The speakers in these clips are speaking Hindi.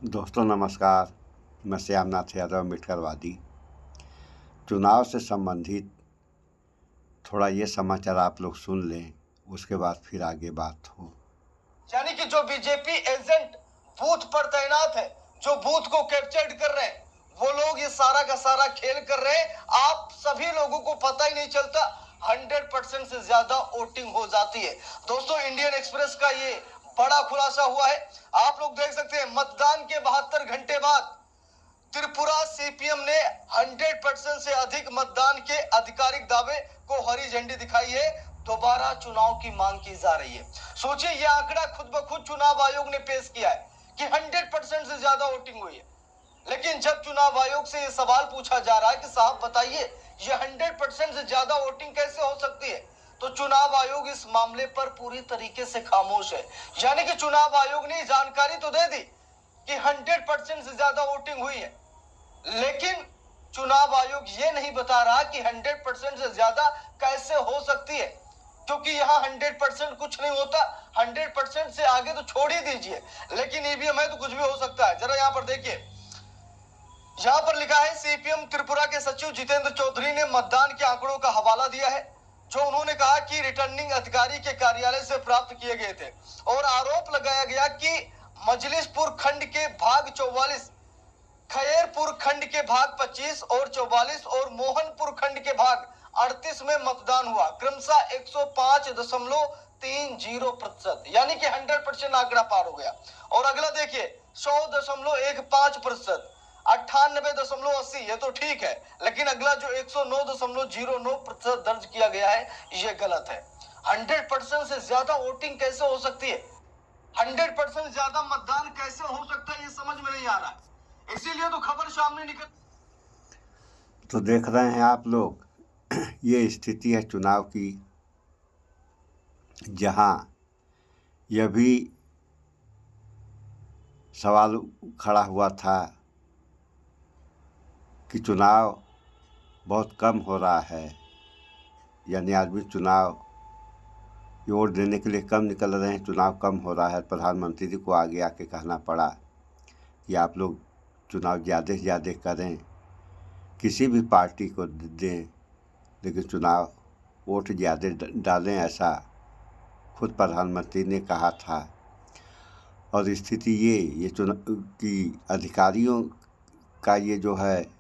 दोस्तों नमस्कार। मैं श्यामनाथ यादव अम्बेडकरवादी। चुनाव से संबंधित थोड़ा ये समाचार आप लोग सुन लें, उसके बाद फिर आगे बात हो। यानी कि जो बीजेपी एजेंट बूथ पर तैनात है, जो बूथ को कैप्चर्ड कर रहे हैं, वो लोग ये सारा का सारा खेल कर रहे हैं। आप सभी लोगों को पता ही नहीं चलता, 100% से ज्यादा वोटिंग हो जाती है। दोस्तों, इंडियन एक्सप्रेस का ये बड़ा खुलासा हुआ है। आप लोग देख सकते हैं, मतदान के 72 घंटे बाद त्रिपुरा सीपीएम ने 100% से अधिक मतदान के आधिकारिक दावे को हरी झंडी दिखाई है। दोबारा चुनाव की मांग की जा रही है। सोचिए, यह आंकड़ा खुद ब खुद चुनाव आयोग ने पेश किया है कि 100% से ज्यादा वोटिंग हुई है। लेकिन जब चुनाव आयोग से यह सवाल पूछा जा रहा है कि साहब बताइए, ये 100% से ज्यादा वोटिंग कैसे हो सकती है, तो चुनाव आयोग इस मामले पर पूरी तरीके से खामोश है। यानी कि चुनाव आयोग ने जानकारी तो दे दी कि 100% से ज्यादा वोटिंग हुई है, लेकिन चुनाव आयोग ये नहीं बता रहा कि 100% से ज्यादा कैसे हो सकती है, क्योंकि यहाँ 100% कुछ नहीं होता। 100% से आगे तो छोड़ ही दीजिए, लेकिन ईवीएम है तो कुछ भी हो सकता है। जरा यहाँ पर देखिए, यहाँ पर लिखा है, सीपीएम त्रिपुरा के सचिव जितेंद्र चौधरी ने मतदान के आंकड़ों का हवाला दिया है, जो उन्होंने कहा कि रिटर्निंग अधिकारी के कार्यालय से प्राप्त किए गए थे, और आरोप लगाया गया कि मजलिसपुर खंड के भाग 44, खैरपुर खंड के भाग 25 और 44 और मोहनपुर खंड के भाग 38 में मतदान हुआ, क्रमशः 105.30%, यानी कि 100% आंकड़ा पार हो गया। और अगला देखिए, 100.15%, 98.80, ये तो ठीक है, लेकिन अगला जो 109.09% दर्ज किया गया है, ये गलत है। 100% से ज्यादा वोटिंग कैसे हो सकती है, 100% ज्यादा मतदान कैसे हो सकता है, ये समझ में नहीं आ रहा है। इसीलिए तो खबर सामने निकल। तो देख रहे हैं आप लोग, ये स्थिति है चुनाव की, जहां यह भी सवाल खड़ा हुआ था कि चुनाव बहुत कम हो रहा है, यानी आदमी चुनाव वोट देने के लिए कम निकल रहे हैं, चुनाव कम हो रहा है। प्रधानमंत्री जी को आगे आके कहना पड़ा कि आप लोग चुनाव ज़्यादा से ज़्यादा करें, किसी भी पार्टी को दें, लेकिन चुनाव वोट ज़्यादा डालें, ऐसा खुद प्रधानमंत्री ने कहा था। और स्थिति ये चुनाव की अधिकारियों का ये जो है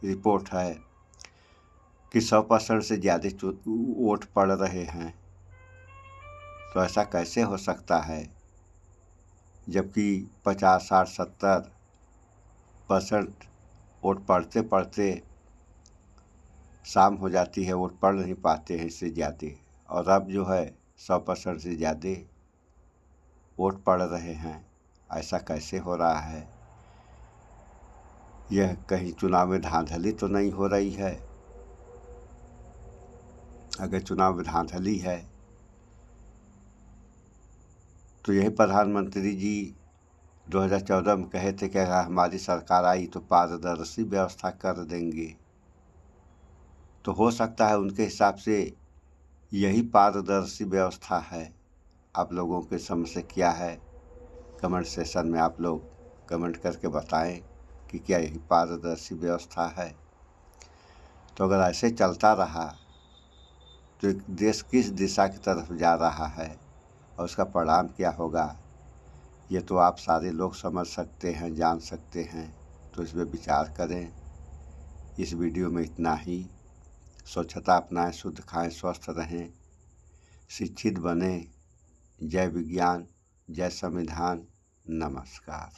रिपोर्ट है कि 100% से ज़्यादा वोट पड़ रहे हैं। तो ऐसा कैसे हो सकता है, जबकि 50, 60, 70% वोट पढ़ते पढ़ते शाम हो जाती है, वोट पढ़ नहीं पाते हैं इससे ज़्यादा, और अब जो है 100% से ज़्यादा वोट पड़ रहे हैं। ऐसा कैसे हो रहा है? यह कहीं चुनाव में धांधली तो नहीं हो रही है? अगर चुनाव में धांधली है तो यही प्रधानमंत्री जी 2014 में कहे थे कि अगर हमारी सरकार आई तो पारदर्शी व्यवस्था कर देंगे। तो हो सकता है उनके हिसाब से यही पारदर्शी व्यवस्था है। आप लोगों के समझ से क्या है? कमेंट सेशन में आप लोग कमेंट करके बताएं कि क्या यही पारदर्शी व्यवस्था है। तो अगर ऐसे चलता रहा तो एक देश किस दिशा की तरफ जा रहा है और उसका परिणाम क्या होगा, ये तो आप सारे लोग समझ सकते हैं, जान सकते हैं। तो इस पर विचार करें। इस वीडियो में इतना ही। स्वच्छता अपनाएं, शुद्ध खाएं, स्वस्थ रहें, शिक्षित बने। जय विज्ञान, जय संविधान। नमस्कार।